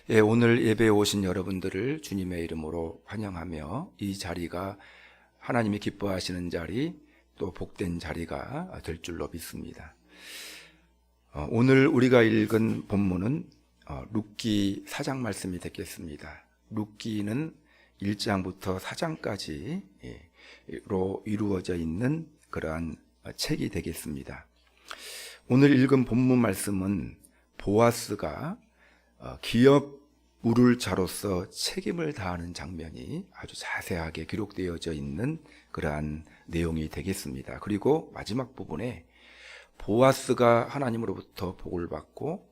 예, 오늘 예배에 오신 여러분들을 주님의 이름으로 환영하며 이 자리가 하나님이 기뻐하시는 자리, 또 복된 자리가 될 줄로 믿습니다. 오늘 우리가 읽은 본문은 룻기 4장 말씀이 되겠습니다. 룻기는 1장부터 4장까지로 이루어져 있는 그러한 책이 되겠습니다. 오늘 읽은 본문 말씀은 보아스가 기업 우를자로서 책임을 다하는 장면이 아주 자세하게 기록되어져 있는 그러한 내용이 되겠습니다. 그리고 마지막 부분에 보아스가 하나님으로부터 복을 받고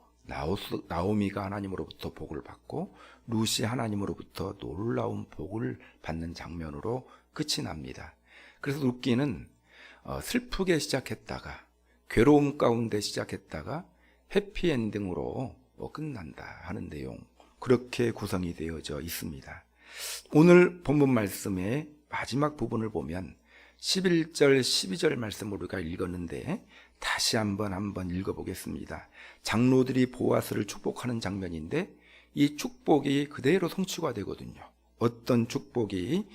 나오미가 하나님으로부터 복을 받고 룻이 하나님으로부터 놀라운 복을 받는 장면으로 끝이 납니다. 그래서 룻기는 슬프게 시작했다가 괴로움 가운데 시작했다가 해피엔딩으로 끝난다 하는 내용, 그렇게 구성이 되어져 있습니다. 오늘 본문 말씀의 마지막 부분을 보면 11절, 12절 말씀을 우리가 읽었는데 다시 한번 읽어보겠습니다. 장로들이 보아스를 축복하는 장면인데 이 축복이 그대로 성취가 되거든요. 어떤 축복이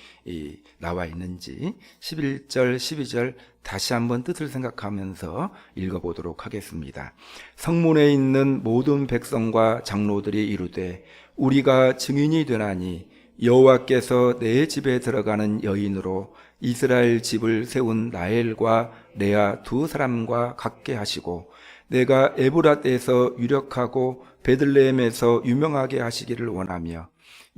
나와 있는지 11절, 12절 다시 한번 뜻을 생각하면서 읽어보도록 하겠습니다. 성문에 있는 모든 백성과 장로들이 이르되 우리가 증인이 되나니 여호와께서 내 집에 들어가는 여인으로 이스라엘 집을 세운 라헬과 레아 두 사람과 같게 하시고 내가 에브랏에서 유력하고 베들레헴에서 유명하게 하시기를 원하며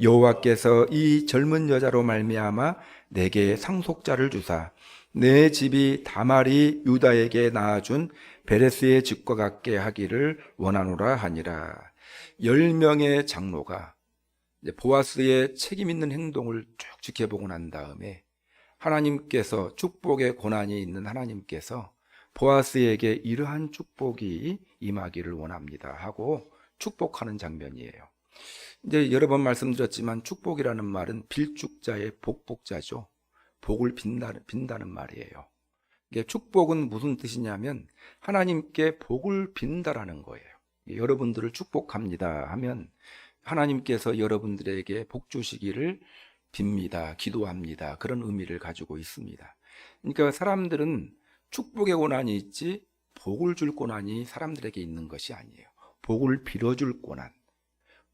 여호와께서 이 젊은 여자로 말미암아 내게 상속자를 주사 내 집이 다말이 유다에게 낳아준 베레스의 집과 같게 하기를 원하노라 하니라. 10명의 장로가 보아스의 책임 있는 행동을 쭉 지켜보고 난 다음에 하나님께서, 축복의 권한이 있는 하나님께서 보아스에게 이러한 축복이 임하기를 원합니다 하고 축복하는 장면이에요. 이제 여러 번 말씀드렸지만 축복이라는 말은 빌축자의 복복자죠. 복을 빈다는 말이에요. 이게 축복은 무슨 뜻이냐면 하나님께 복을 빈다라는 거예요. 여러분들을 축복합니다 하면 하나님께서 여러분들에게 복 주시기를 빕니다, 기도합니다, 그런 의미를 가지고 있습니다. 그러니까 사람들은 축복의 고난이 있지 복을 줄 고난이 사람들에게 있는 것이 아니에요. 복을 빌어줄 고난,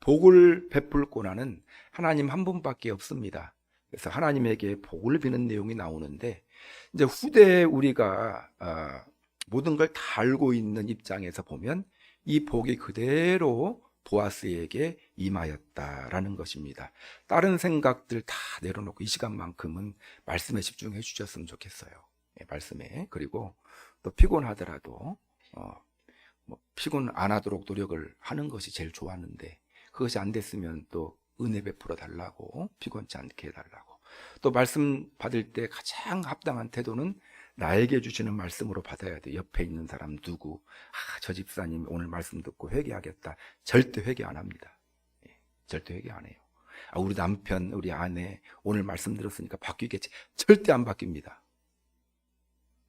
복을 베풀 고난은 하나님 한 분밖에 없습니다. 그래서 하나님에게 복을 비는 내용이 나오는데 이제 후대에 우리가 모든 걸 다 알고 있는 입장에서 보면 이 복이 그대로 보아스에게 임하였다라는 것입니다. 다른 생각들 다 내려놓고 이 시간만큼은 말씀에 집중해 주셨으면 좋겠어요. 말씀에. 그리고 또 피곤하더라도 피곤 안 하도록 노력을 하는 것이 제일 좋았는데 그것이 안 됐으면 또 은혜 베풀어 달라고, 피곤치 않게 해달라고. 또 말씀 받을 때 가장 합당한 태도는 나에게 주시는 말씀으로 받아야 돼. 옆에 있는 사람 누구, 저 집사님 오늘 말씀 듣고 회개하겠다. 절대 회개 안 합니다. 절대 회개 안 해요. 우리 남편, 우리 아내 오늘 말씀 들었으니까 바뀌겠지. 절대 안 바뀝니다.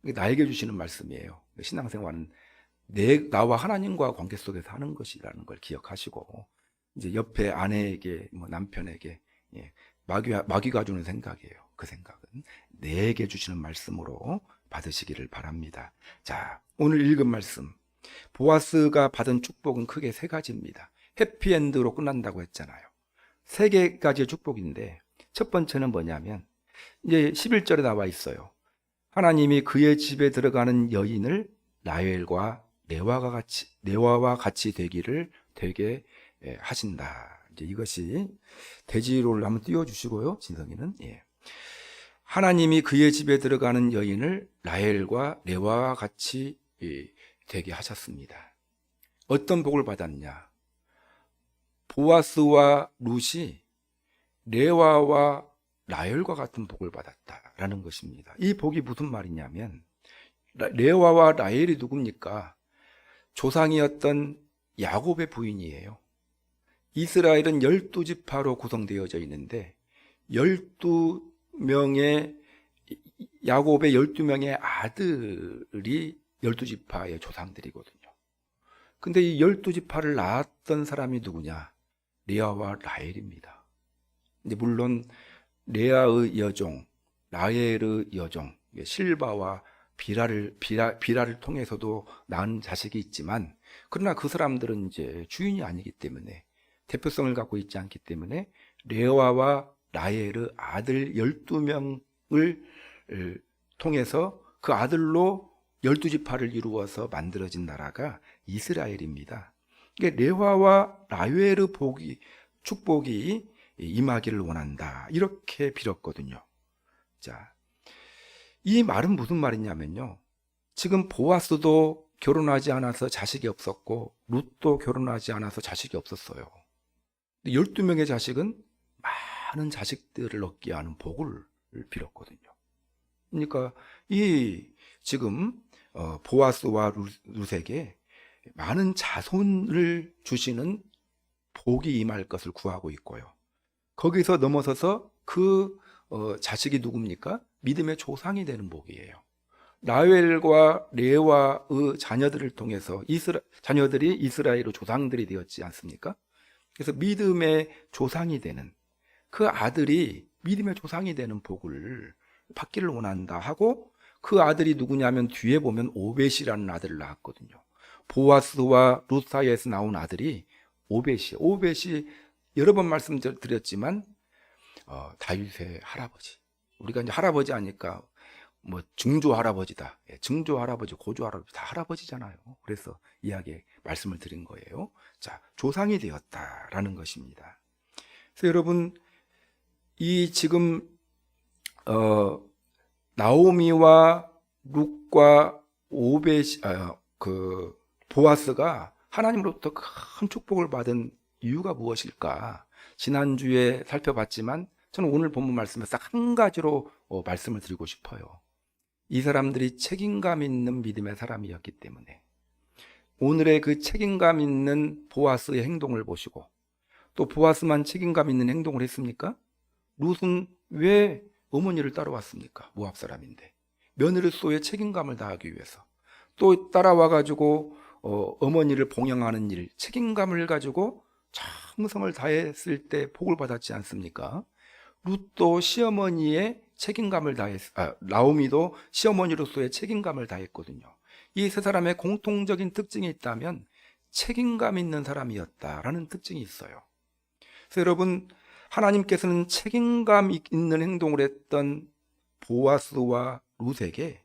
나에게 주시는 말씀이에요. 신앙생활은 나와 하나님과 관계 속에서 하는 것이라는 걸 기억하시고, 이제 옆에 아내에게, 남편에게 마귀가 주는 생각이에요. 그 생각은 내게 주시는 말씀으로 받으시기를 바랍니다. 자, 오늘 읽은 말씀, 보아스가 받은 축복은 크게 세 가지입니다. 해피엔드로 끝난다고 했잖아요. 세 가지의 축복인데 첫 번째는 뭐냐면 이제 11절에 나와 있어요. 하나님이 그의 집에 들어가는 여인을 라헬과 레아와 같이 되기를 되게 하신다. 이제 이것이 대지로를 한번 띄워주시고요. 진성이는 하나님이 그의 집에 들어가는 여인을 라헬과 레아와 같이 되게 하셨습니다. 어떤 복을 받았냐? 보아스와 룻이 레아와 라헬과 같은 복을 받았다라는 것입니다. 이 복이 무슨 말이냐면 레아와 라헬이 누굽니까? 조상이었던 야곱의 부인이에요. 이스라엘은 12지파로 구성되어져 있는데 12명의 야곱의 12명의 아들이 12지파의 조상들이거든요. 근데 이 12지파를 낳았던 사람이 누구냐? 레아와 라헬입니다. 근데 물론 레아의 여종, 라헬의 여종, 실바와 비라를 통해서도 낳은 자식이 있지만, 그러나 그 사람들은 이제 주인이 아니기 때문에, 대표성을 갖고 있지 않기 때문에 레아와 라헬의 아들 12명을 통해서 그 아들로 12지파를 이루어서 만들어진 나라가 이스라엘입니다. 그러니까 레아와 라헬의 축복이 임하기를 원한다, 이렇게 빌었거든요. 자, 이 말은 무슨 말이냐면요, 지금 보아스도 결혼하지 않아서 자식이 없었고 룻도 결혼하지 않아서 자식이 없었어요. 12명의 자식은 많은 자식들을 얻게 하는 복을 빌었거든요. 그러니까 이 지금 보아스와 룻에게 많은 자손을 주시는 복이 임할 것을 구하고 있고요. 거기서 넘어서서 그 자식이 누굽니까? 믿음의 조상이 되는 복이에요. 라헬과 레아의 자녀들을 통해서 자녀들이 이스라엘의 조상들이 되었지 않습니까? 그래서 믿음의 조상이 되는, 그 아들이 믿음의 조상이 되는 복을 받기를 원한다 하고, 그 아들이 누구냐면 뒤에 보면 오벳이라는 아들을 낳았거든요. 보아스와 룻 사이에서 나온 아들이 오벳이에요. 오벳이 여러 번 말씀드렸지만 다윗의 할아버지. 우리가 이제 할아버지 하니까 뭐 증조 할아버지다, 증조 할아버지, 고조 할아버지 다 할아버지잖아요. 그래서 이야기 말씀을 드린 거예요. 자, 조상이 되었다라는 것입니다. 그래서 여러분, 이 지금 나오미와 룻과 보아스가 하나님으로부터 큰 축복을 받은 이유가 무엇일까? 지난주에 살펴봤지만 저는 오늘 본문 말씀에서 딱 한 가지로 말씀을 드리고 싶어요. 이 사람들이 책임감 있는 믿음의 사람이었기 때문에, 오늘의 그 책임감 있는 보아스의 행동을 보시고, 또 보아스만 책임감 있는 행동을 했습니까? 룻은 왜 어머니를 따라왔습니까? 모압 사람인데. 며느리로서의 책임감을 다하기 위해서. 또 따라와가지고 어머니를 봉양하는 일, 책임감을 가지고 정성을 다했을 때 복을 받았지 않습니까? 룻도 시어머니의 책임감을 나오미도 시어머니로서의 책임감을 다했거든요. 이 세 사람의 공통적인 특징이 있다면 책임감 있는 사람이었다라는 특징이 있어요. 그래서 여러분, 하나님께서는 책임감 있는 행동을 했던 보아스와 룻에게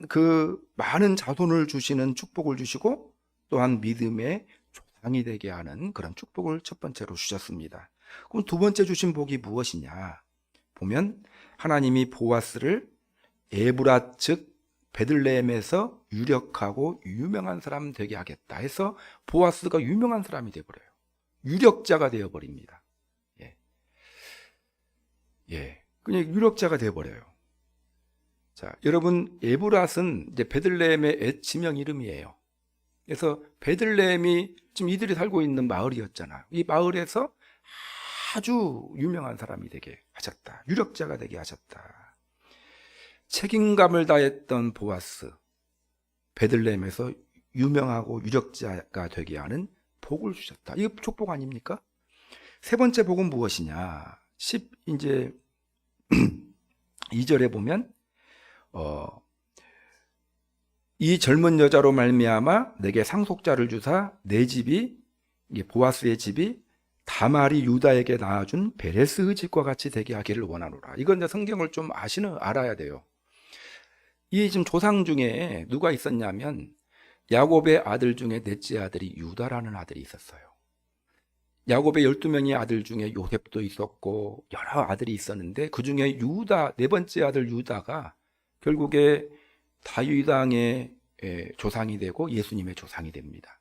그 많은 자손을 주시는 축복을 주시고, 또한 믿음의 조상이 되게 하는 그런 축복을 첫 번째로 주셨습니다. 그럼 두 번째 주신 복이 무엇이냐? 보면 하나님이 보아스를 에브라 즉 베들레헴에서 유력하고 유명한 사람 되게 하겠다 해서 보아스가 유명한 사람이 되어버려요. 유력자가 되어버립니다. 그냥 유력자가 되어버려요. 자, 여러분, 에브랏은 이제 베들레헴의 옛 지명 이름이에요. 그래서 베들레헴이 지금 이들이 살고 있는 마을이었잖아요. 이 마을에서 아주 유명한 사람이 되게 하셨다. 유력자가 되게 하셨다. 책임감을 다했던 보아스, 베들레헴에서 유명하고 유력자가 되게 하는 복을 주셨다. 이거 축복 아닙니까? 세 번째 복은 무엇이냐? 이제 2절에 보면 이 젊은 여자로 말미암아 내게 상속자를 주사 내 집이, 보아스의 집이 다말이 유다에게 낳아준 베레스의 집과 같이 되게 하기를 원하노라. 이건 이제 성경을 좀 알아야 돼요. 이 지금 조상 중에 누가 있었냐면 야곱의 아들 중에 넷째 아들이 유다라는 아들이 있었어요. 야곱의 12명의 아들 중에 요셉도 있었고 여러 아들이 있었는데, 그 중에 유다, 네 번째 아들 유다가 결국에 다윗 왕의 조상이 되고 예수님의 조상이 됩니다.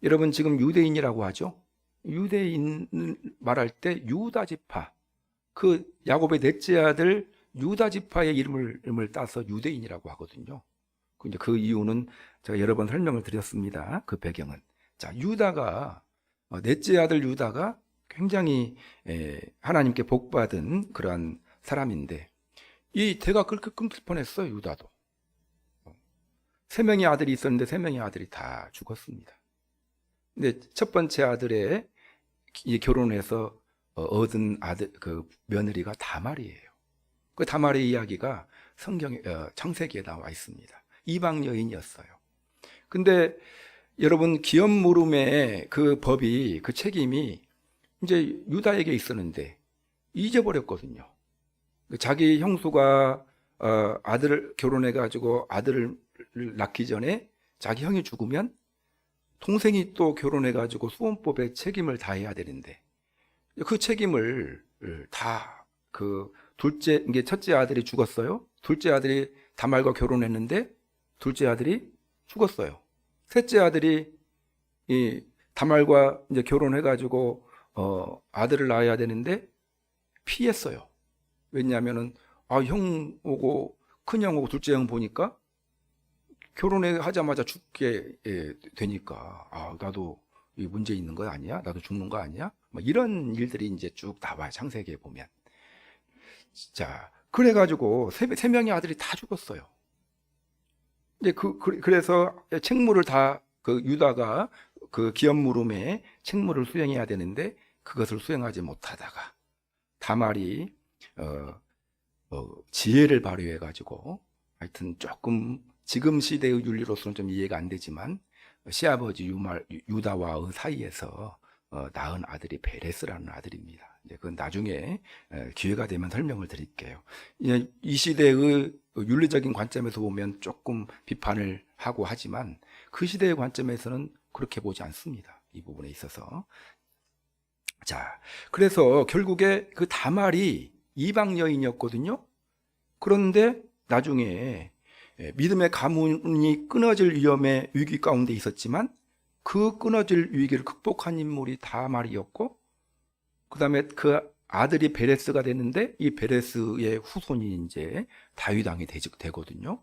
여러분, 지금 유대인이라고 하죠. 유대인을 말할 때 유다 지파, 그 야곱의 넷째 아들 유다 지파의 이름을 따서 유대인이라고 하거든요. 그 이유는 제가 여러 번 설명을 드렸습니다. 그 배경은. 자, 유다가, 넷째 아들 유다가 굉장히 하나님께 복받은 그러한 사람인데, 이 대가 그렇게 끊길 뻔했어요. 유다도 3명의 아들이 있었는데 3명의 아들이 다 죽었습니다. 근데 첫 번째 아들의 결혼해서 얻은 아들 그 며느리가 다말이에요. 그 다말의 이야기가 성경에 창세기에 나와 있습니다. 이방 여인이었어요. 근데 여러분 기업 물음의 그 법이 그 책임이 이제 유다에게 있었는데 잊어버렸거든요. 자기 형수가 아들을 결혼해가지고 아들을 낳기 전에 자기 형이 죽으면 동생이 또 결혼해가지고 수혼법에 책임을 다해야 되는데 그 책임을 다 그 둘째 이게 첫째 아들이 죽었어요. 둘째 아들이 다말과 결혼했는데 둘째 아들이 죽었어요. 셋째 아들이 이 다말과 이제 결혼해가지고 아들을 낳아야 되는데 피했어요. 왜냐하면은 형 오고 큰 형 오고 둘째 형 보니까 결혼하자마자 죽게 되니까 나도 이 문제 있는 거 아니야? 나도 죽는 거 아니야? 뭐 이런 일들이 이제 쭉 나와요. 창세기에 보면. 자, 그래가지고 세 명의 아들이 다 죽었어요. 이제 그래서 책무를 다 그 유다가 그 기업 물음에 책무를 수행해야 되는데 그것을 수행하지 못하다가 다말이 지혜를 발휘해가지고 하여튼 조금 지금 시대의 윤리로서는 좀 이해가 안 되지만 시아버지 유다와의 사이에서 낳은 아들이 베레스라는 아들입니다. 이제 그건 나중에 기회가 되면 설명을 드릴게요. 이 시대의 윤리적인 관점에서 보면 조금 비판을 하고 하지만 그 시대의 관점에서는 그렇게 보지 않습니다. 이 부분에 있어서. 자, 그래서 결국에 그 다말이 이방 여인이었거든요. 그런데 나중에 믿음의 가문이 끊어질 위기 가운데 있었지만 그 끊어질 위기를 극복한 인물이 다말이었고 그 다음에 그 아들이 베레스가 됐는데 이 베레스의 후손이 이제 다윗 왕이 되거든요.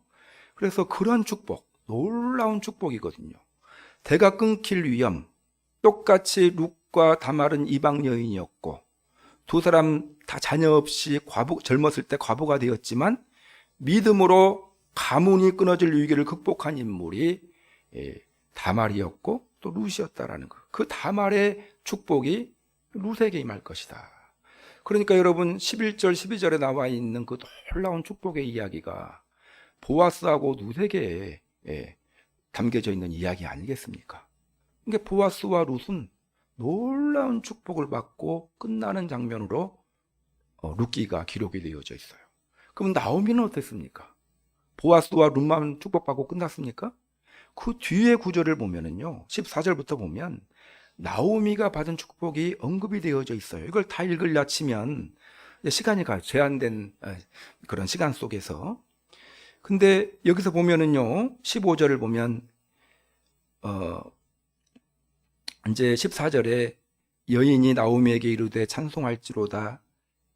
그래서 그런 축복, 놀라운 축복이거든요. 대가 끊길 위험, 똑같이 룻과 다말은 이방 여인이었고 두 사람 다 자녀 없이 젊었을 때 과부가 되었지만 믿음으로 가문이 끊어질 위기를 극복한 인물이 다말이었고 또 룻이었다라는 거. 그 다말의 축복이 룻에게 임할 것이다. 그러니까 여러분 11절 12절에 나와 있는 그 놀라운 축복의 이야기가 보아스하고 룻에게 담겨져 있는 이야기 아니겠습니까? 그러니까 보아스와 룻은 놀라운 축복을 받고 끝나는 장면으로 룻기가 기록이 되어져 있어요. 그럼 나오미는 어땠습니까? 보아스와 룻만 축복받고 끝났습니까? 그 뒤에 구절을 보면은요, 14절부터 보면 나오미가 받은 축복이 언급이 되어져 있어요. 이걸 다 읽으려 치면 시간이 제한된 그런 시간 속에서. 근데 여기서 보면은요, 15절을 보면 이제 14절에 여인이 나오미에게 이르되 찬송할지로다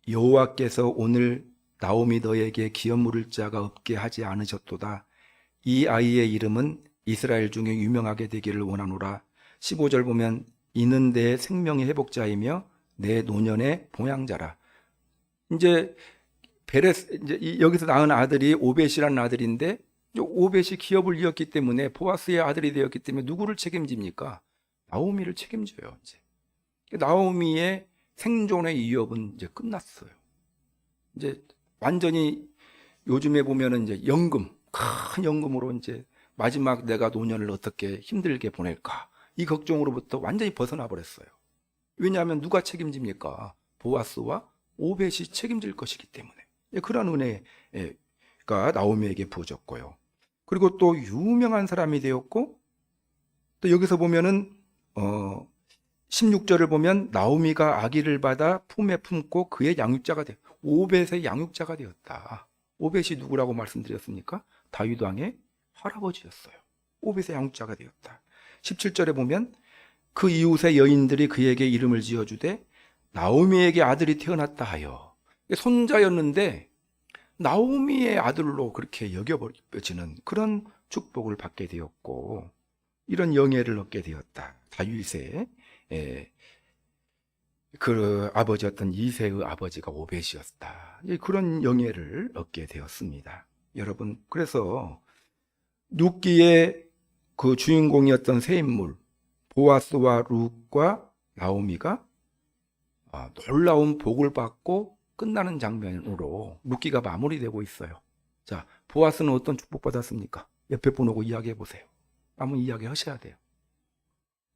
여호와께서 오늘 나오미 너에게 기업 물을 자가 없게 하지 않으셨도다. 이 아이의 이름은 이스라엘 중에 유명하게 되기를 원하노라. 15절 보면 이는 내 생명의 회복자이며 내 노년의 봉양자라. 이제 여기서 낳은 아들이 오벳이라는 아들인데 오벳이 기업을 이었기 때문에 보아스의 아들이 되었기 때문에 누구를 책임집니까? 나오미를 책임져요. 이제 나오미의 생존의 위협은 이제 끝났어요. 이제 완전히 요즘에 보면은 이제 큰 연금으로 이제 마지막 내가 노년을 어떻게 힘들게 보낼까 이 걱정으로부터 완전히 벗어나 버렸어요. 왜냐하면 누가 책임집니까? 보아스와 오벳이 책임질 것이기 때문에. 그런 은혜가 나오미에게 부어졌고요. 그리고 또 유명한 사람이 되었고 또 여기서 보면은 16절을 보면 나오미가 아기를 받아 품에 품고 그의 양육자가 오벳의 양육자가 되었다. 오벳이 누구라고 말씀드렸습니까? 다윗 왕의 할아버지였어요. 오벳의 양육자가 되었다. 17절에 보면 그 이웃의 여인들이 그에게 이름을 지어주되 나오미에게 아들이 태어났다 하여. 손자였는데 나오미의 아들로 그렇게 여겨지는 그런 축복을 받게 되었고 이런 영예를 얻게 되었다. 다윗의 그 아버지였던 이새의 아버지가 오벳이었다. 그런 영예를 얻게 되었습니다. 여러분, 그래서 룻기의 그 주인공이었던 새 인물 보아스와 룻과 나오미가 놀라운 복을 받고 끝나는 장면으로 룻기가 마무리되고 있어요. 자, 보아스는 어떤 축복받았습니까? 옆에 분하고 이야기해 보세요. 한번 이야기 하셔야 돼요.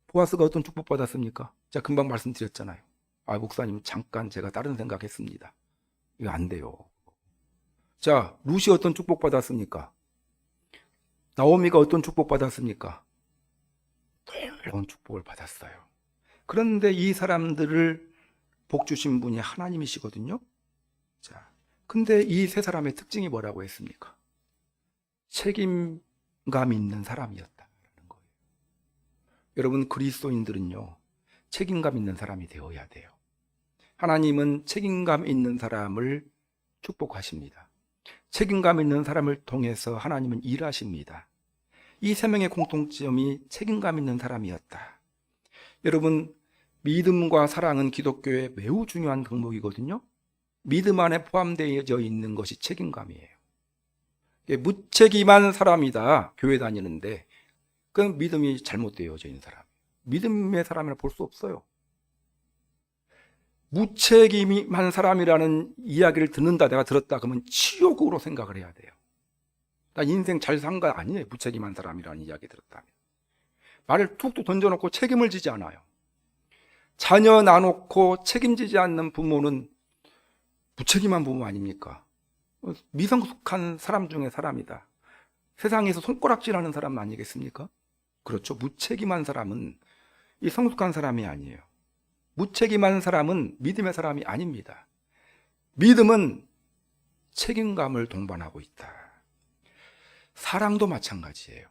보아스가 어떤 축복받았습니까? 자, 금방 말씀드렸잖아요. 목사님, 잠깐 제가 다른 생각했습니다. 이거 안 돼요. 자, 룻이 어떤 축복받았습니까? 나오미가 어떤 축복받았습니까? 놀라운 축복을 받았어요. 그런데 이 사람들을 복 주신 분이 하나님이시거든요. 자, 근데 이 세 사람의 특징이 뭐라고 했습니까? 책임감 있는 사람이었다는 거예요. 여러분, 그리스도인들은요, 책임감 있는 사람이 되어야 돼요. 하나님은 책임감 있는 사람을 축복하십니다. 책임감 있는 사람을 통해서 하나님은 일하십니다. 이 세 명의 공통점이 책임감 있는 사람이었다. 여러분, 믿음과 사랑은 기독교의 매우 중요한 덕목이거든요. 믿음 안에 포함되어 있는 것이 책임감이에요. 무책임한 사람이다, 교회 다니는데, 그건 믿음이 잘못되어져 있는 사람. 믿음의 사람이라 볼 수 없어요. 무책임한 사람이라는 이야기를 듣는다, 내가 들었다 그러면 치욕으로 생각을 해야 돼요. 나 인생 잘 산 거 아니에요, 무책임한 사람이라는 이야기 들었다면. 말을 툭툭 던져놓고 책임을 지지 않아요. 자녀 놔놓고 책임지지 않는 부모는 무책임한 부모 아닙니까? 미성숙한 사람 중에 사람이다. 세상에서 손가락질하는 사람 아니겠습니까? 그렇죠. 무책임한 사람은 이 성숙한 사람이 아니에요. 무책임한 사람은 믿음의 사람이 아닙니다. 믿음은 책임감을 동반하고 있다. 사랑도 마찬가지예요.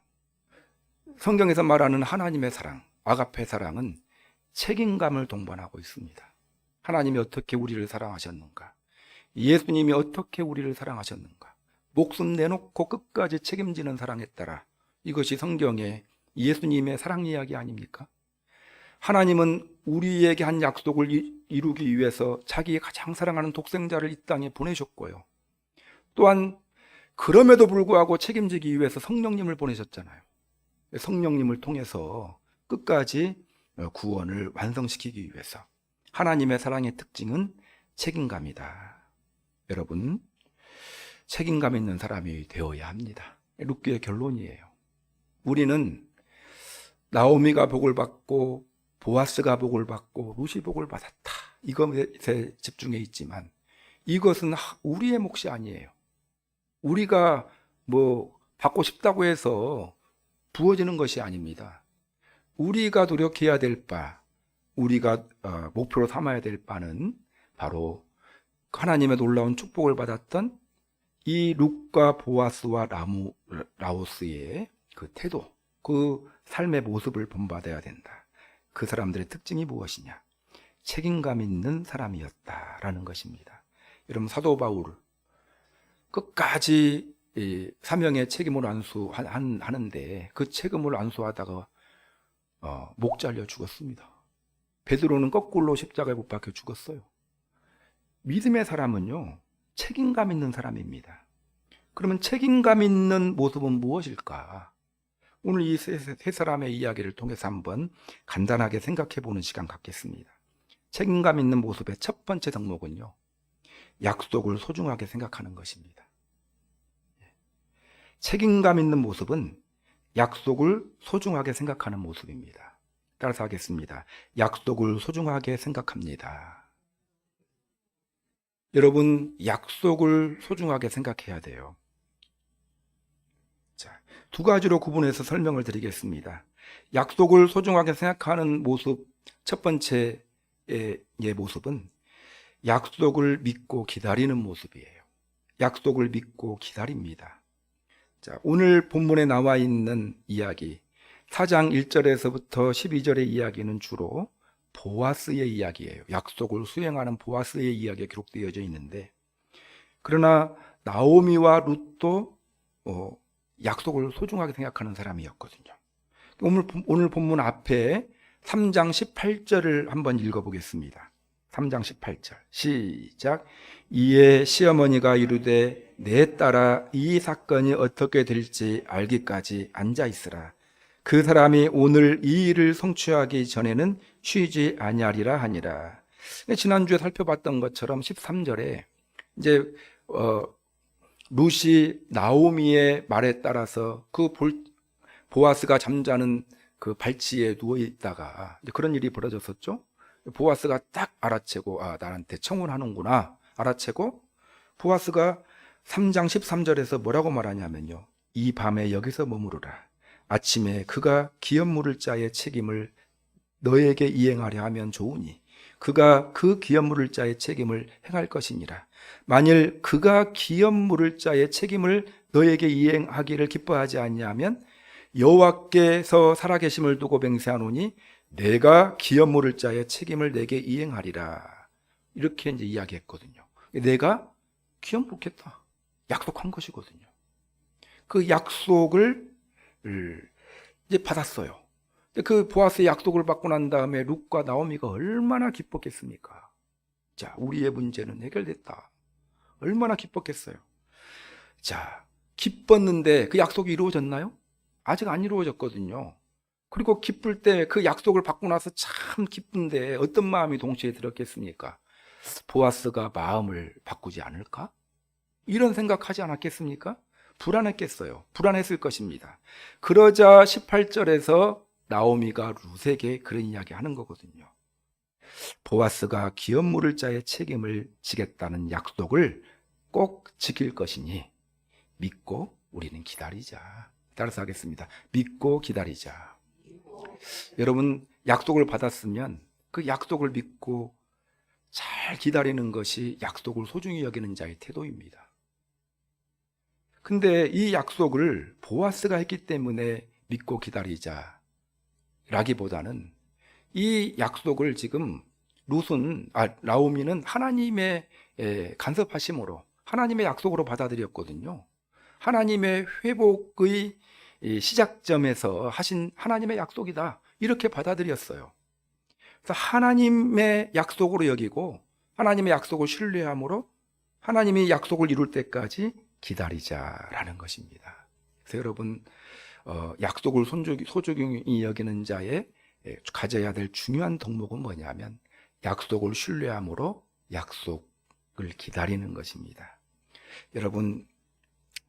성경에서 말하는 하나님의 사랑, 아가페 사랑은 책임감을 동반하고 있습니다. 하나님이 어떻게 우리를 사랑하셨는가? 예수님이 어떻게 우리를 사랑하셨는가? 목숨 내놓고 끝까지 책임지는 사랑에 따라, 이것이 성경의 예수님의 사랑 이야기 아닙니까? 하나님은 우리에게 한 약속을 이루기 위해서 자기의 가장 사랑하는 독생자를 이 땅에 보내셨고요. 또한 그럼에도 불구하고 책임지기 위해서 성령님을 보내셨잖아요. 성령님을 통해서 끝까지 구원을 완성시키기 위해서. 하나님의 사랑의 특징은 책임감이다. 여러분, 책임감 있는 사람이 되어야 합니다. 룻기의 결론이에요. 우리는 나오미가 복을 받고 보아스가 복을 받고 룻이 복을 받았다, 이것에 집중해 있지만 이것은 우리의 몫이 아니에요. 우리가 받고 싶다고 해서 부어지는 것이 아닙니다. 우리가 노력해야 될 바, 우리가 목표로 삼아야 될 바는 바로 하나님의 놀라운 축복을 받았던 이 룻과 보아스와 라오스의 그 태도, 그 삶의 모습을 본받아야 된다. 그 사람들의 특징이 무엇이냐? 책임감 있는 사람이었다라는 것입니다. 여러분, 사도 바울 끝까지 사명의 책임을 안수하는데 그 책임을 안수하다가 목 잘려 죽었습니다. 베드로는 거꾸로 십자가에 못 박혀 죽었어요. 믿음의 사람은요, 책임감 있는 사람입니다. 그러면 책임감 있는 모습은 무엇일까? 오늘 이 세 사람의 이야기를 통해서 한번 간단하게 생각해 보는 시간 갖겠습니다. 책임감 있는 모습의 첫 번째 덕목은요, 약속을 소중하게 생각하는 것입니다. 책임감 있는 모습은 약속을 소중하게 생각하는 모습입니다. 따라서 하겠습니다. 약속을 소중하게 생각합니다. 여러분, 약속을 소중하게 생각해야 돼요. 자, 두 가지로 구분해서 설명을 드리겠습니다. 약속을 소중하게 생각하는 모습, 첫 번째의 모습은 약속을 믿고 기다리는 모습이에요. 약속을 믿고 기다립니다. 자, 오늘 본문에 나와 있는 이야기, 4장 1절에서부터 12절의 이야기는 주로 보아스의 이야기예요. 약속을 수행하는 보아스의 이야기가 기록되어져 있는데, 그러나 나오미와 룻도 약속을 소중하게 생각하는 사람이었거든요. 오늘 본문 앞에 3장 18절을 한번 읽어보겠습니다. 3장 18절 시작. 이에 시어머니가 이르되 내 딸아, 이 사건이 어떻게 될지 알기까지 앉아있으라. 그 사람이 오늘 이 일을 성취하기 전에는 쉬지 아니하리라 하니라. 지난주에 살펴봤던 것처럼 13절에 이제 룻이 나오미의 말에 따라서 그 보아스가 잠자는 그 발치에 누워 있다가 그런 일이 벌어졌었죠. 보아스가 딱 알아채고 나한테 청혼하는구나 알아채고 보아스가 3장 13절에서 뭐라고 말하냐면요, 이 밤에 여기서 머무르라. 아침에 그가 기업 물을 자의 책임을 너에게 이행하려 하면 좋으니 그가 그 기업 물을 자의 책임을 행할 것이니라. 만일 그가 기업 물을 자의 책임을 너에게 이행하기를 기뻐하지 아니하면 여호와께서 살아계심을 두고 맹세하노니 내가 기업 물을 자의 책임을 내게 이행하리라. 이렇게 이제 이야기했거든요. 내가 기업 물겠다 약속한 것이거든요. 그 약속을 이제 받았어요. 그 보아스의 약속을 받고 난 다음에 룻과 나오미가 얼마나 기뻤겠습니까? 자, 우리의 문제는 해결됐다. 얼마나 기뻤겠어요. 자, 기뻤는데 그 약속이 이루어졌나요? 아직 안 이루어졌거든요. 그리고 기쁠 때 그 약속을 받고 나서 참 기쁜데 어떤 마음이 동시에 들었겠습니까? 보아스가 마음을 바꾸지 않을까? 이런 생각하지 않았겠습니까? 불안했겠어요. 불안했을 것입니다. 그러자 18절에서 나오미가 룻에게 그런 이야기 하는 거거든요. 보아스가 기업 물을 자의 책임을 지겠다는 약속을 꼭 지킬 것이니 믿고 우리는 기다리자. 따라서 하겠습니다. 믿고 기다리자. 여러분, 약속을 받았으면 그 약속을 믿고 잘 기다리는 것이 약속을 소중히 여기는 자의 태도입니다. 근데 이 약속을 보아스가 했기 때문에 믿고 기다리자 라기보다는 이 약속을 지금 나오미는 하나님의 간섭하심으로 하나님의 약속으로 받아들였거든요. 하나님의 회복의 시작점에서 하신 하나님의 약속이다 이렇게 받아들였어요. 그래서 하나님의 약속으로 여기고 하나님의 약속을 신뢰함으로 하나님이 약속을 이룰 때까지 기다리자라는 것입니다. 그래서 여러분, 약속을 소중히 여기는 자의 가져야 될 중요한 덕목은 뭐냐면 약속을 신뢰함으로 약속을 기다리는 것입니다. 여러분,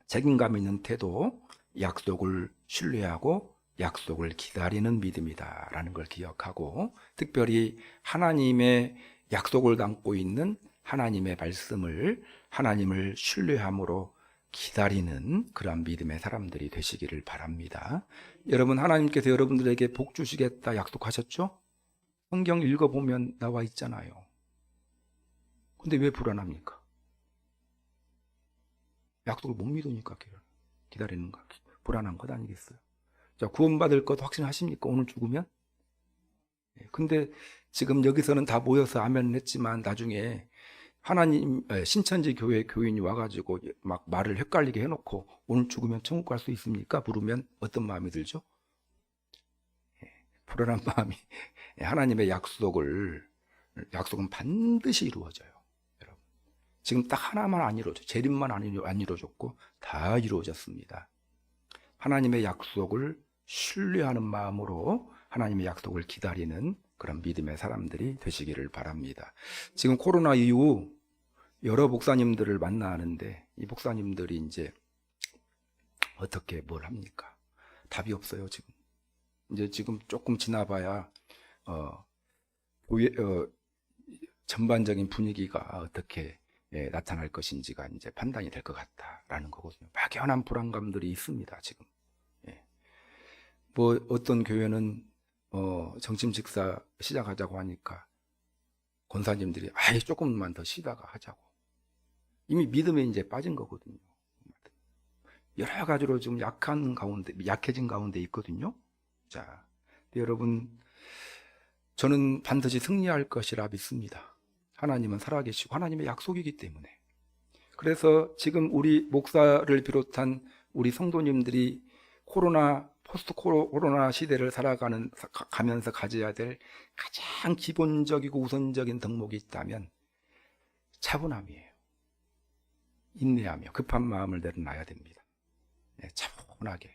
책임감 있는 태도, 약속을 신뢰하고 약속을 기다리는 믿음이다라는 걸 기억하고, 특별히 하나님의 약속을 담고 있는 하나님의 말씀을 하나님을 신뢰함으로 기다리는 그런 믿음의 사람들이 되시기를 바랍니다. 여러분, 하나님께서 여러분들에게 복 주시겠다 약속하셨죠? 성경 읽어보면 나와 있잖아요. 근데 왜 불안합니까? 약속을 못 믿으니까 기다리는 거 불안한 것 아니겠어요? 자, 구원받을 것 확신하십니까? 오늘 죽으면? 근데 지금 여기서는 다 모여서 아멘 했지만 나중에 하나님 신천지 교회 교인이 와가지고 막 말을 헷갈리게 해놓고 오늘 죽으면 천국 갈 수 있습니까? 물으면 어떤 마음이 들죠? 불안한 마음이. 하나님의 약속은 반드시 이루어져요. 여러분, 지금 딱 하나만 안 이루어져, 재림만 안 이루어졌고 다 이루어졌습니다. 하나님의 약속을 신뢰하는 마음으로 하나님의 약속을 기다리는 그런 믿음의 사람들이 되시기를 바랍니다. 지금 코로나 이후 여러 목사님들을 만나는데 이 목사님들이 이제 어떻게 뭘 합니까? 답이 없어요. 지금 조금 지나봐야 전반적인 분위기가 어떻게 나타날 것인지가 이제 판단이 될 것 같다라는 거거든요. 막연한 불안감들이 있습니다. 지금. 뭐 어떤 교회는 정심 직사 시작하자고 하니까 권사님들이 조금만 더 쉬다가 하자고. 이미 믿음에 이제 빠진 거거든요. 여러 가지로 지금 약해진 가운데 있거든요. 자, 여러분, 저는 반드시 승리할 것이라 믿습니다. 하나님은 살아계시고 하나님의 약속이기 때문에. 그래서 지금 우리 목사를 비롯한 우리 성도님들이 포스트 코로나 시대를 가면서 가져야 될 가장 기본적이고 우선적인 덕목이 있다면 차분함이에요. 인내하며 급한 마음을 내려놔야 됩니다. 차분하게.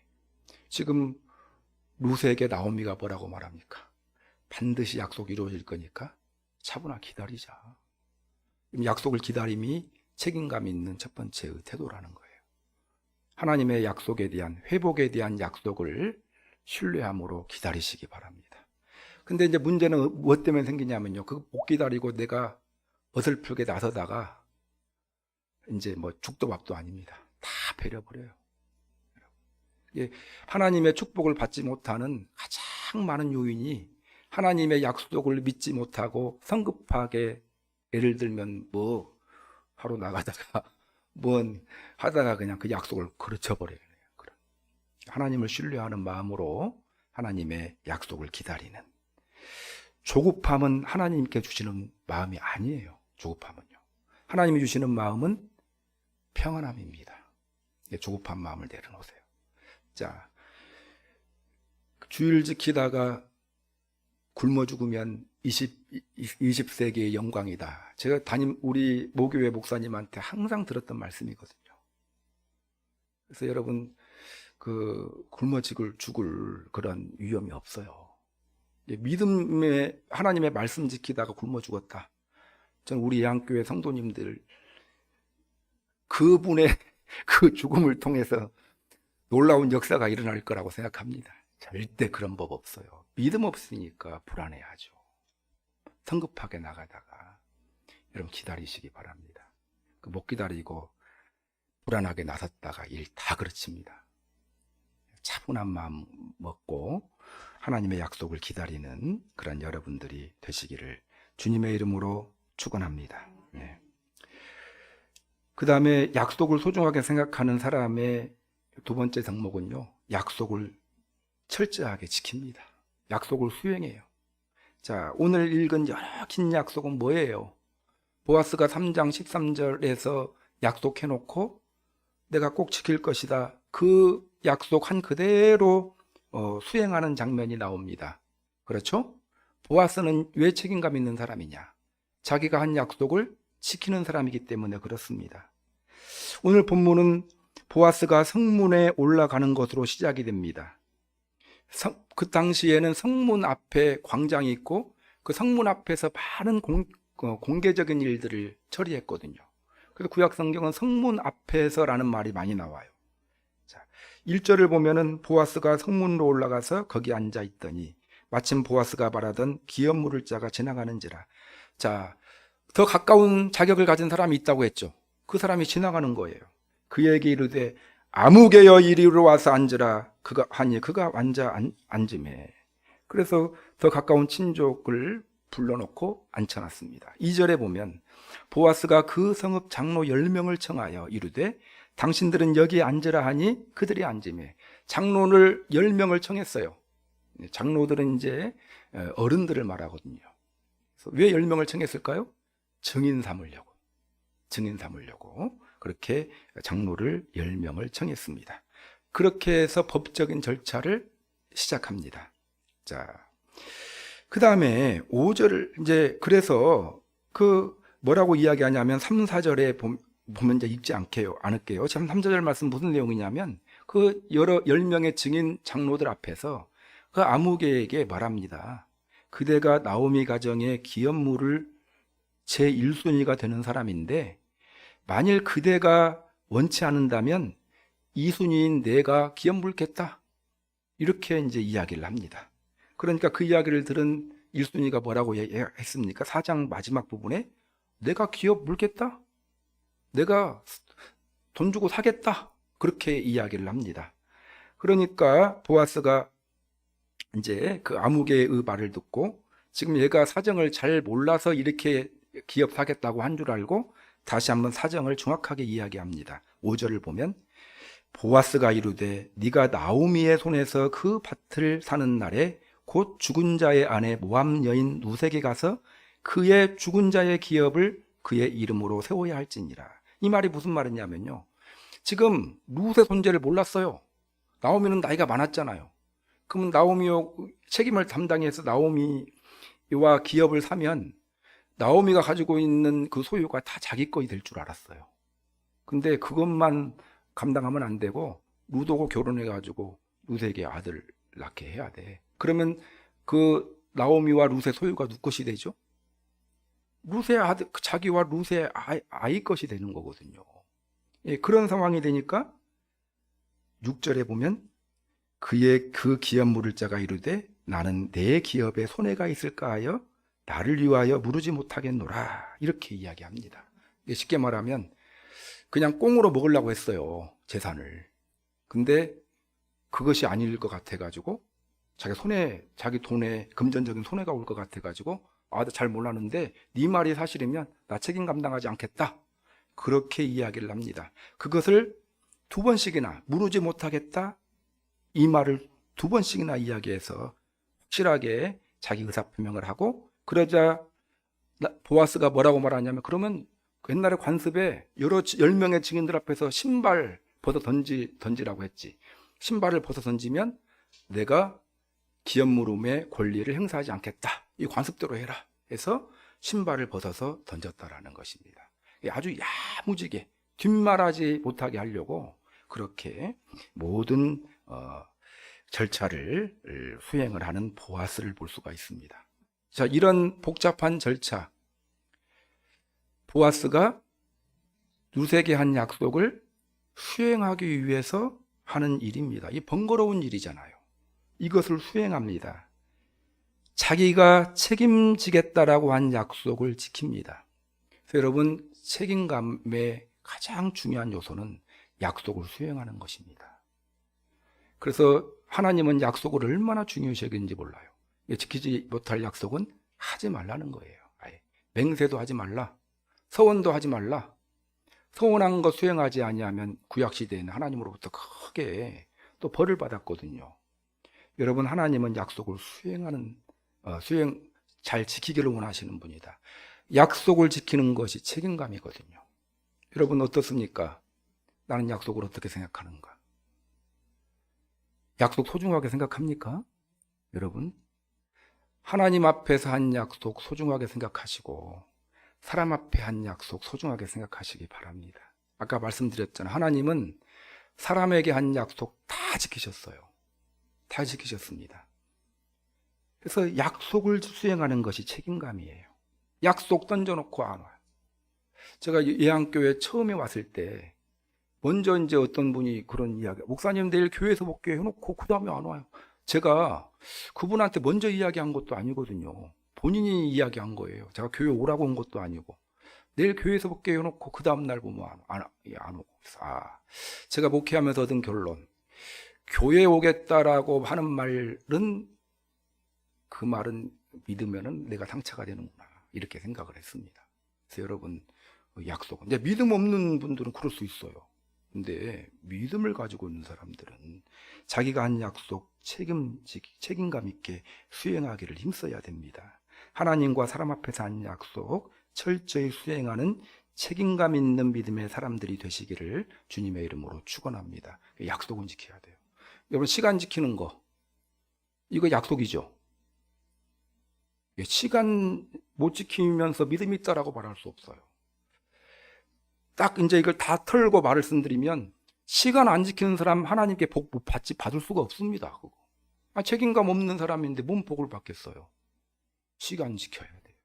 지금 루스에게 나오미가 뭐라고 말합니까? 반드시 약속이 이루어질 거니까 차분하게 기다리자. 약속을 기다림이 책임감 있는 첫 번째의 태도라는 거예요. 하나님의 약속에 대한, 회복에 대한 약속을 신뢰함으로 기다리시기 바랍니다. 근데 이제 문제는 무엇 때문에 생기냐면요, 그거 못 기다리고 내가 어설프게 나서다가 이제 뭐 죽도 밥도 아닙니다. 다 배려버려요. 하나님의 축복을 받지 못하는 가장 많은 요인이 하나님의 약속을 믿지 못하고 성급하게, 예를 들면 뭐 하루 나가다가 뭔 하다가 그냥 그 약속을 그르쳐버려요. 하나님을 신뢰하는 마음으로 하나님의 약속을 기다리는, 조급함은 하나님께 주시는 마음이 아니에요. 조급함은요, 하나님이 주시는 마음은 평안함입니다. 조급한 마음을 내려놓으세요. 자, 주일 지키다가 굶어 죽으면 20세기의 영광이다. 제가 우리 모교회 목사님한테 항상 들었던 말씀이거든요. 그래서 여러분, 굶어 죽을 그런 위험이 없어요. 믿음의, 하나님의 말씀 지키다가 굶어 죽었다. 저는 우리 예한교회 성도님들, 그분의 그 죽음을 통해서 놀라운 역사가 일어날 거라고 생각합니다. 절대 그런 법 없어요. 믿음 없으니까 불안해하죠. 성급하게 나가다가 여러분 기다리시기 바랍니다. 못 기다리고 불안하게 나섰다가 일 다 그르칩니다. 차분한 마음 먹고 하나님의 약속을 기다리는 그런 여러분들이 되시기를 주님의 이름으로 축원합니다. 네. 그 다음에 약속을 소중하게 생각하는 사람의 두 번째 덕목은요, 약속을 철저하게 지킵니다. 약속을 수행해요. 자, 오늘 읽은 여러 긴 약속은 뭐예요? 보아스가 3장 13절에서 약속해놓고 내가 꼭 지킬 것이다, 그 약속한 그대로 수행하는 장면이 나옵니다. 그렇죠? 보아스는 왜 책임감 있는 사람이냐? 자기가 한 약속을 지키는 사람이기 때문에 그렇습니다. 오늘 본문은 보아스가 성문에 올라가는 것으로 시작이 됩니다. 그 당시에는 성문 앞에 광장이 있고 그 성문 앞에서 많은 공개적인 일들을 처리했거든요. 그래서 구약 성경은 성문 앞에서라는 말이 많이 나와요. 자, 1절을 보면은 보아스가 성문으로 올라가서 거기 앉아 있더니 마침 보아스가 바라던 기업 물을 자가 지나가는지라. 자, 더 가까운 자격을 가진 사람이 있다고 했죠. 그 사람이 지나가는 거예요. 그에게 이르되 아무개여 이리로 와서 앉으라. 그가 앉음에. 그래서 더 가까운 친족을 불러놓고 앉혀놨습니다. 2절에 보면 보아스가 그 성읍 장로 10명을 청하여 이르되 당신들은 여기에 앉으라 하니 그들이 앉음에. 장로를 10명을 청했어요. 장로들은 이제 어른들을 말하거든요. 그래서 왜 10명을 청했을까요? 증인 삼으려고. 그렇게 장로를 10명을 청했습니다. 그렇게 해서 법적인 절차를 시작합니다. 자, 그 다음에 5절을 이제, 그래서 뭐라고 이야기하냐면 3, 4절에 보면 이제 읽지 않을게요. 지금 3, 4절 말씀 무슨 내용이냐면 그 10명의 증인 장로들 앞에서 그 아무개에게 말합니다. 그대가 나오미 가정의 기업물을 제1순위가 되는 사람인데 만일 그대가 원치 않는다면 2순위인 내가 기업 물겠다. 이렇게 이제 이야기를 합니다. 그러니까 그 이야기를 들은 1순위가 뭐라고 했습니까? 4장 마지막 부분에 내가 기업 물겠다. 내가 돈 주고 사겠다. 그렇게 이야기를 합니다. 그러니까 보아스가 이제 그 아무개의 말을 듣고 지금 얘가 사정을 잘 몰라서 이렇게 기업 사겠다고 한 줄 알고 다시 한번 사정을 정확하게 이야기합니다. 5절을 보면 보아스가 이르되 네가 나오미의 손에서 그 밭을 사는 날에 곧 죽은 자의 아내 모압 여인 루색에 가서 그의 죽은 자의 기업을 그의 이름으로 세워야 할지니라. 이 말이 무슨 말이냐면요, 지금 루세 손재를 몰랐어요. 나오미는 나이가 많았잖아요. 그러면 나오미요 책임을 담당해서 나오미와 기업을 사면 나오미가 가지고 있는 그 소유가 다 자기 거이 될 줄 알았어요. 근데 그것만 감당하면 안 되고 루도고 결혼해가지고 루색의 아들 낳게 해야 돼. 그러면 그 나오미와 룻의 소유가 누구 것이 되죠? 룻의 아들, 자기와 룻의 아이 것이 되는 거거든요. 예, 그런 상황이 되니까 6절에 보면 그의 그 기업 물을 자가 이르되 나는 내 기업에 손해가 있을까 하여 나를 위하여 무르지 못하겠노라, 이렇게 이야기합니다. 쉽게 말하면 그냥 꽁으로 먹으려고 했어요, 재산을. 근데 그것이 아닐 것 같아가지고 자기 돈에 금전적인 손해가 올 것 같아가지고 나 잘 몰랐는데 네 말이 사실이면 나 책임 감당하지 않겠다, 그렇게 이야기를 합니다. 그것을 두 번씩이나 무르지 못하겠다, 이 말을 두 번씩이나 이야기해서 확실하게 자기 의사표명을 하고, 그러자 보아스가 뭐라고 말하냐면, 그러면 옛날에 관습에 10명의 증인들 앞에서 신발 벗어 던지라고 했지. 신발을 벗어 던지면 내가 기업 물음의 권리를 행사하지 않겠다, 이 관습대로 해라 해서 신발을 벗어서 던졌다라는 것입니다. 아주 야무지게 뒷말하지 못하게 하려고 그렇게 모든 절차를 수행을 하는 보아스를 볼 수가 있습니다. 자, 이런 복잡한 절차, 보아스가 룻에게 한 약속을 수행하기 위해서 하는 일입니다. 이 번거로운 일이잖아요. 이것을 수행합니다. 자기가 책임지겠다라고 한 약속을 지킵니다. 그래서 여러분, 책임감의 가장 중요한 요소는 약속을 수행하는 것입니다. 그래서 하나님은 약속을 얼마나 중요시 여기는지 몰라요. 지키지 못할 약속은 하지 말라는 거예요. 아예 맹세도 하지 말라, 서원도 하지 말라. 서원한 것 수행하지 아니하면 구약시대에는 하나님으로부터 크게 또 벌을 받았거든요. 여러분, 하나님은 약속을 수행 잘 지키기를 원하시는 분이다. 약속을 지키는 것이 책임감이거든요. 여러분 어떻습니까? 나는 약속을 어떻게 생각하는가? 약속 소중하게 생각합니까? 여러분, 하나님 앞에서 한 약속 소중하게 생각하시고 사람 앞에 한 약속 소중하게 생각하시기 바랍니다. 아까 말씀드렸잖아요. 하나님은 사람에게 한 약속 다 지키셨어요. 다 지키셨습니다. 그래서 약속을 수행하는 것이 책임감이에요. 약속 던져놓고 안 와요. 제가 예한교회 처음에 왔을 때 먼저 이제 어떤 분이 그런 이야기, 목사님 내일 교회에서 볼게요 해놓고 그 다음에 안 와요. 제가 그분한테 먼저 이야기한 것도 아니거든요. 본인이 이야기한 거예요. 제가 교회 오라고 온 것도 아니고, 내일 교회에서 볼게요 해놓고 그 다음날 보면 안 오고. 제가 목회하면서 얻은 결론, 교회 오겠다라고 하는 말은, 그 말은 믿으면은 내가 상처가 되는구나, 이렇게 생각을 했습니다. 그래서 여러분, 약속은, 근데 믿음 없는 분들은 그럴 수 있어요. 근데 믿음을 가지고 있는 사람들은 자기가 한 약속 책임감 있게 수행하기를 힘써야 됩니다. 하나님과 사람 앞에서 한 약속 철저히 수행하는 책임감 있는 믿음의 사람들이 되시기를 주님의 이름으로 축원합니다. 약속은 지켜야 돼요. 여러분, 시간 지키는 거, 이거 약속이죠. 시간 못 지키면서 믿음이 있다라고 말할 수 없어요. 딱 이제 이걸 다 털고 말씀드리면, 시간 안 지키는 사람 하나님께 복 받을 수가 없습니다. 그거. 책임감 없는 사람인데 뭔 복을 받겠어요. 시간 지켜야 돼요.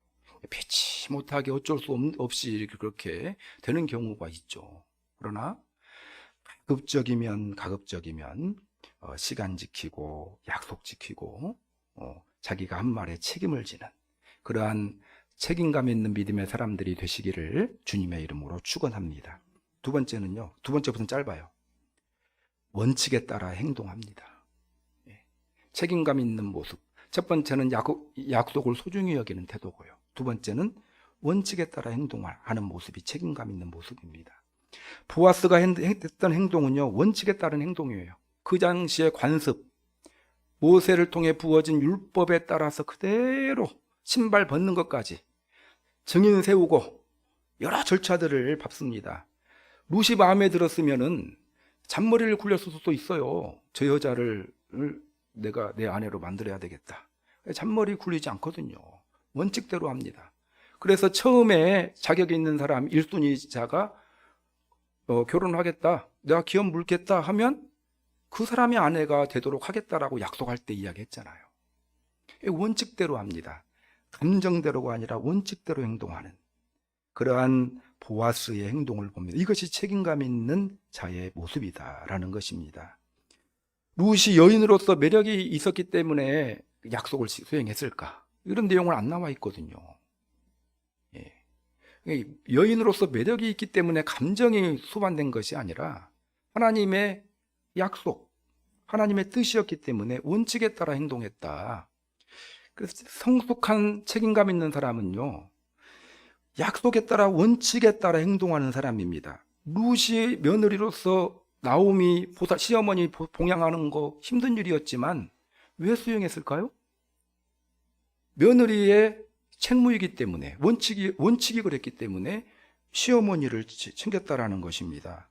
피치 못하게 어쩔 수 없이 이렇게 그렇게 되는 경우가 있죠. 그러나 가급적이면 시간 지키고 약속 지키고 자기가 한 말에 책임을 지는 그러한 책임감 있는 믿음의 사람들이 되시기를 주님의 이름으로 축원합니다. 두 번째는요, 두 번째부터는 짧아요. 원칙에 따라 행동합니다. 책임감 있는 모습. 첫 번째는 약속을 소중히 여기는 태도고요. 두 번째는 원칙에 따라 행동하는 모습이 책임감 있는 모습입니다. 보아스가 했던 행동은요, 원칙에 따른 행동이에요. 그 당시의 관습, 모세를 통해 부어진 율법에 따라서 그대로 신발 벗는 것까지 증인 세우고 여러 절차들을 밟습니다. 룻이 마음에 들었으면은 잔머리를 굴렸을 수도 있어요. 저 여자를 내가 내 아내로 만들어야 되겠다. 잔머리 굴리지 않거든요. 원칙대로 합니다. 그래서 처음에 자격 있는 사람 1순위자가 결혼하겠다, 내가 기업 물겠다 하면 그 사람의 아내가 되도록 하겠다라고 약속할 때 이야기했잖아요. 원칙대로 합니다. 감정대로가 아니라 원칙대로 행동하는 그러한 보아스의 행동을 봅니다. 이것이 책임감 있는 자의 모습이다라는 것입니다. 룻이 여인으로서 매력이 있었기 때문에 약속을 수행했을까? 이런 내용은 안 나와 있거든요. 여인으로서 매력이 있기 때문에 감정이 수반된 것이 아니라 하나님의 약속, 하나님의 뜻이었기 때문에 원칙에 따라 행동했다. 그래서 성숙한 책임감 있는 사람은요, 약속에 따라 원칙에 따라 행동하는 사람입니다. 룻이 며느리로서 나오미 시어머니 봉양하는 거 힘든 일이었지만 왜 수행했을까요? 며느리의 책무이기 때문에, 원칙이 그랬기 때문에 시어머니를 챙겼다라는 것입니다.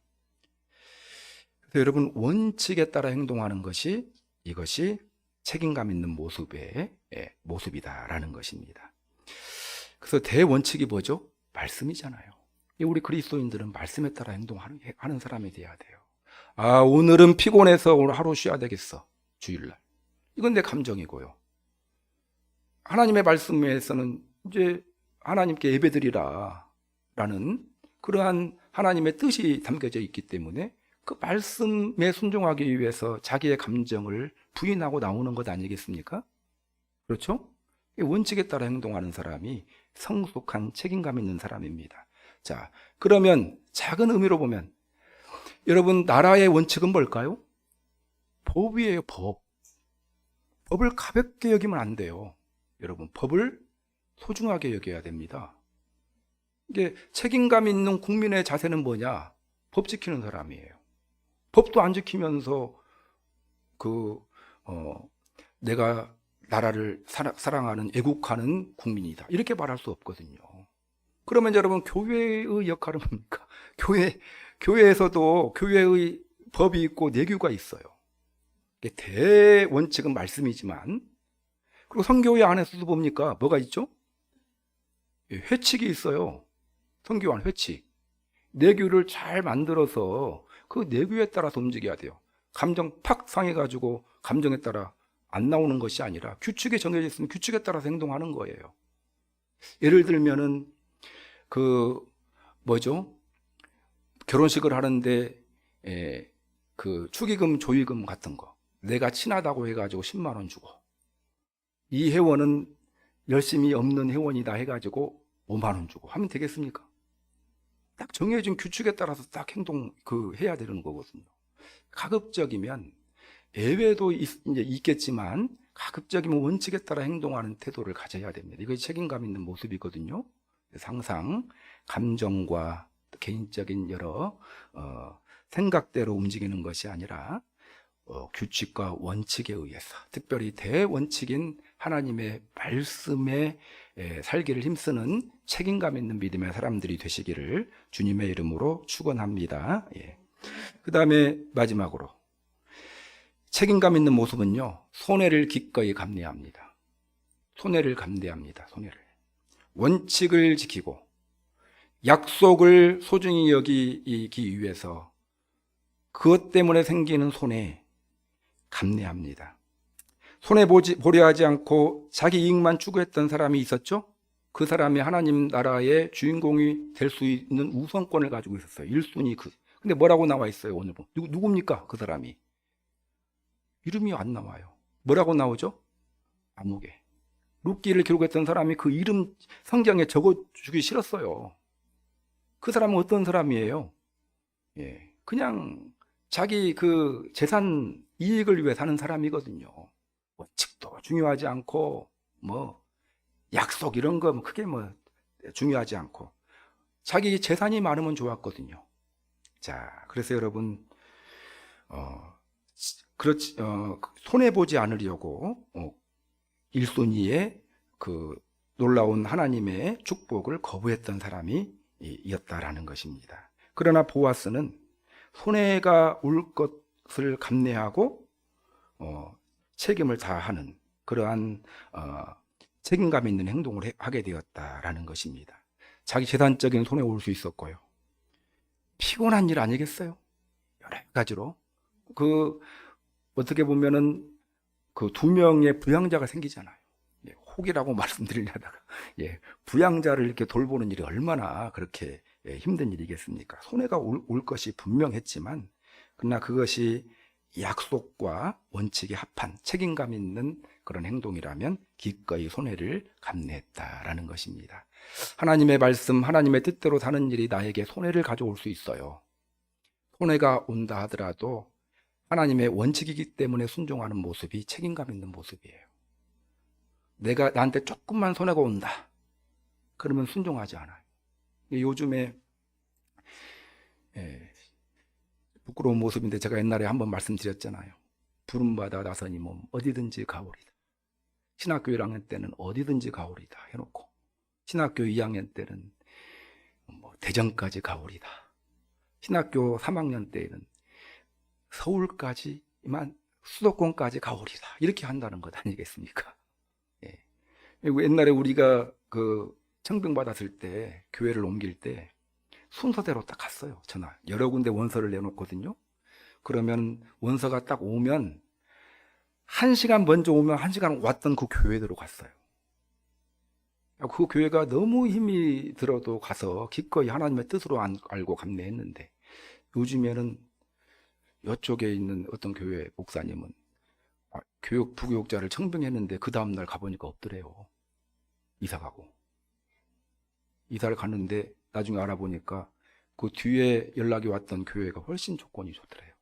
그래서 여러분, 원칙에 따라 행동하는 것이 이것이 책임감 있는 모습이다라는 것입니다. 그래서 대원칙이 뭐죠? 말씀이잖아요. 우리 그리스도인들은 말씀에 따라 행동하는 사람이 돼야 돼요. 아, 오늘은 피곤해서 오늘 하루 쉬어야 되겠어. 주일날. 이건 내 감정이고요. 하나님의 말씀에서는 이제 하나님께 예배드리라 라는 그러한 하나님의 뜻이 담겨져 있기 때문에 그 말씀에 순종하기 위해서 자기의 감정을 부인하고 나오는 것 아니겠습니까? 그렇죠? 원칙에 따라 행동하는 사람이 성숙한 책임감 있는 사람입니다. 자, 그러면 작은 의미로 보면 여러분, 나라의 원칙은 뭘까요? 법이에요, 법. 법을 가볍게 여기면 안 돼요. 여러분, 법을 소중하게 여겨야 됩니다. 이게 책임감 있는 국민의 자세는 뭐냐? 법 지키는 사람이에요. 법도 안 지키면서 내가 나라를 사랑하는 애국하는 국민이다. 이렇게 말할 수 없거든요. 그러면 여러분, 교회의 역할은 뭡니까? 교회에서도 교회의 법이 있고 내규가 있어요. 대원칙은 말씀이지만, 그리고 성교회 안에서도 봅니까? 뭐가 있죠? 회칙이 있어요. 성교 안 회칙. 내규를 잘 만들어서 그 내규에 따라서 움직여야 돼요. 감정 팍 상해가지고 감정에 따라 안 나오는 것이 아니라 규칙이 정해져 있으면 규칙에 따라서 행동하는 거예요. 예를 들면은 결혼식을 하는데 축의금, 조의금 같은 거 내가 친하다고 해가지고 10만 원 주고 이 회원은 열심히 없는 회원이다 해가지고 5만 원 주고 하면 되겠습니까? 딱 정해진 규칙에 따라서 딱 해야 되는 거거든요. 가급적이면 예외도 이제 있겠지만 가급적이면 원칙에 따라 행동하는 태도를 가져야 됩니다. 이것이 책임감 있는 모습이거든요. 그래서 항상 감정과 개인적인 여러 생각대로 움직이는 것이 아니라 규칙과 원칙에 의해서, 특별히 대원칙인 하나님의 말씀에 살기를 힘쓰는 책임감 있는 믿음의 사람들이 되시기를 주님의 이름으로 축원합니다. 그 다음에 마지막으로 책임감 있는 모습은요, 손해를 기꺼이 감내합니다. 손해를 감내합니다. 손해를. 원칙을 지키고 약속을 소중히 여기기 위해서 그것 때문에 생기는 손해 감내합니다. 손해보려 하지 않고 자기 이익만 추구했던 사람이 있었죠? 그 사람이 하나님 나라의 주인공이 될 수 있는 우선권을 가지고 있었어요. 1순위 근데 뭐라고 나와 있어요? 오늘 누굽니까? 그 사람이. 이름이 안 나와요. 뭐라고 나오죠? 아무개. 룻기를 기록했던 사람이 그 이름 성경에 적어주기 싫었어요. 그 사람은 어떤 사람이에요? 그냥 자기 그 재산 이익을 위해 사는 사람이거든요. 원칙도 중요하지 않고 약속 이런 거 크게 중요하지 않고 자기 재산이 많으면 좋았거든요. 자, 그래서 여러분 손해보지 않으려고 1순위의 그 놀라운 하나님의 축복을 거부했던 사람이 였다라는 것입니다. 그러나 보아스는 손해가 올 것을 감내하고 책임을 다하는 그러한 책임감 있는 행동을 하게 되었다라는 것입니다. 자기 재산적인 손해 올 수 있었고요. 피곤한 일 아니겠어요? 여러 가지로 어떻게 보면은 그 두 명의 부양자가 생기잖아요. 예, 혹이라고 말씀드리려다가 부양자를 이렇게 돌보는 일이 얼마나 그렇게 힘든 일이겠습니까? 손해가 올 것이 분명했지만 그러나 그것이 약속과 원칙에 합한 책임감 있는 그런 행동이라면 기꺼이 손해를 감내했다라는 것입니다. 하나님의 말씀, 하나님의 뜻대로 사는 일이 나에게 손해를 가져올 수 있어요. 손해가 온다 하더라도 하나님의 원칙이기 때문에 순종하는 모습이 책임감 있는 모습이에요. 내가 나한테 조금만 손해가 온다 그러면 순종하지 않아요. 요즘에 부끄러운 모습인데 제가 옛날에 한번 말씀드렸잖아요. 부름받아 나서니 뭐 어디든지 가오리다. 신학교 1학년 때는 어디든지 가오리다 해놓고 신학교 2학년 때는 뭐 대전까지 가오리다. 신학교 3학년 때에는 서울까지만 수도권까지 가오리다. 이렇게 한다는 것 아니겠습니까? 옛날에 우리가 그 청병받았을 때 교회를 옮길 때 순서대로 딱 갔어요. 전화 여러 군데 원서를 내놓거든요. 그러면 원서가 딱 오면 1시간 먼저 오면 1시간 왔던 그 교회대로 갔어요. 그 교회가 너무 힘이 들어도 가서 기꺼이 하나님의 뜻으로 알고 감내했는데 요즘에는 이쪽에 있는 어떤 교회 목사님은 부교육자를 청빙했는데 그 다음날 가보니까 없더래요. 이사가고 이사를 갔는데 나중에 알아보니까 그 뒤에 연락이 왔던 교회가 훨씬 조건이 좋더래요.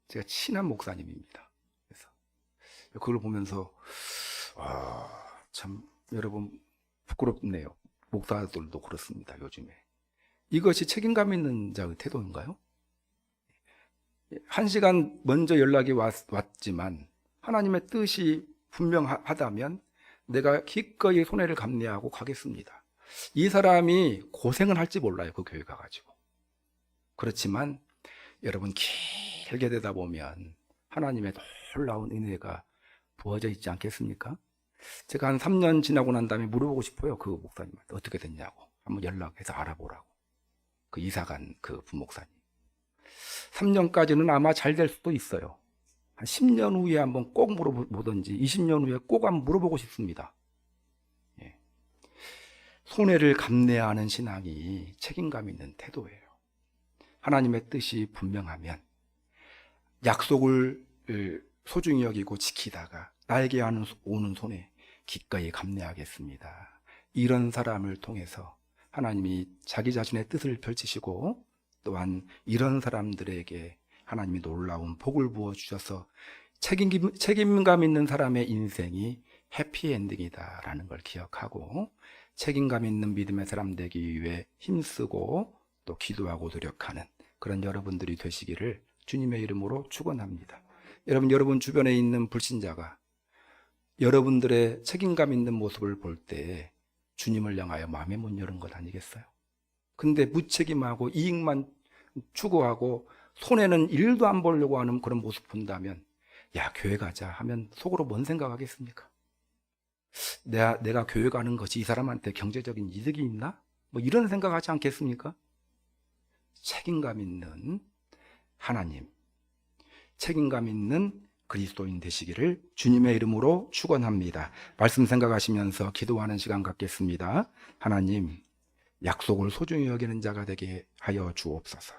제가 친한 목사님입니다. 그래서 그걸 보면서 참 여러분 부끄럽네요. 목사들도 그렇습니다. 요즘에 이것이 책임감 있는 자의 태도인가요? 1시간 먼저 연락이 왔지만 하나님의 뜻이 분명하다면 내가 기꺼이 손해를 감내하고 가겠습니다. 이 사람이 고생을 할지 몰라요. 그 교회 가가지고. 그렇지만 여러분 길게 되다 보면 하나님의 놀라운 은혜가 부어져 있지 않겠습니까? 제가 한 3년 지나고 난 다음에 물어보고 싶어요. 그 목사님한테 어떻게 됐냐고 한번 연락해서 알아보라고. 그 이사간 그 부목사님 3년까지는 아마 잘 될 수도 있어요. 한 10년 후에 한번 꼭 물어보든지 20년 후에 꼭 한번 물어보고 싶습니다. 손해를 감내하는 신앙이 책임감 있는 태도예요. 하나님의 뜻이 분명하면 약속을 소중히 여기고 지키다가 나에게 오는 손해 기꺼이 감내하겠습니다. 이런 사람을 통해서 하나님이 자기 자신의 뜻을 펼치시고 또한 이런 사람들에게 하나님이 놀라운 복을 부어주셔서 책임감 있는 사람의 인생이 해피엔딩이다라는 걸 기억하고 책임감 있는 믿음의 사람 되기 위해 힘쓰고 또 기도하고 노력하는 그런 여러분들이 되시기를 주님의 이름으로 축원합니다. 여러분 주변에 있는 불신자가 여러분들의 책임감 있는 모습을 볼 때 주님을 향하여 마음의 문 여는 것 아니겠어요? 근데 무책임하고 이익만 추구하고 손해는 1도 안 보려고 하는 그런 모습 본다면 야 교회 가자 하면 속으로 뭔 생각하겠습니까? 내가 교회 가는 것이 이 사람한테 경제적인 이득이 있나? 뭐 이런 생각하지 않겠습니까? 책임감 있는 하나님, 책임감 있는 그리스도인 되시기를 주님의 이름으로 축원합니다. 말씀 생각하시면서 기도하는 시간 갖겠습니다. 하나님, 약속을 소중히 여기는 자가 되게 하여 주옵소서.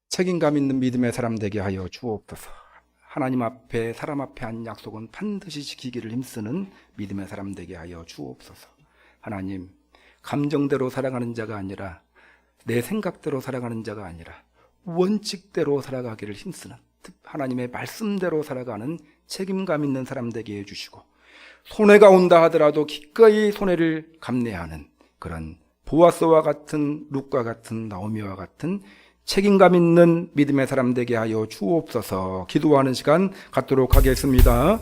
책임감 있는 믿음의 사람 되게 하여 주옵소서. 하나님 앞에 사람 앞에 한 약속은 반드시 지키기를 힘쓰는 믿음의 사람 되게 하여 주옵소서. 하나님, 감정대로 살아가는 자가 아니라 내 생각대로 살아가는 자가 아니라 원칙대로 살아가기를 힘쓰는 하나님의 말씀대로 살아가는 책임감 있는 사람 되게 해주시고 손해가 온다 하더라도 기꺼이 손해를 감내하는 그런 보아스와 같은 룻과 같은 나오미와 같은 책임감 있는 믿음의 사람 되게 하여 주옵소서. 기도하는 시간 갖도록 하겠습니다.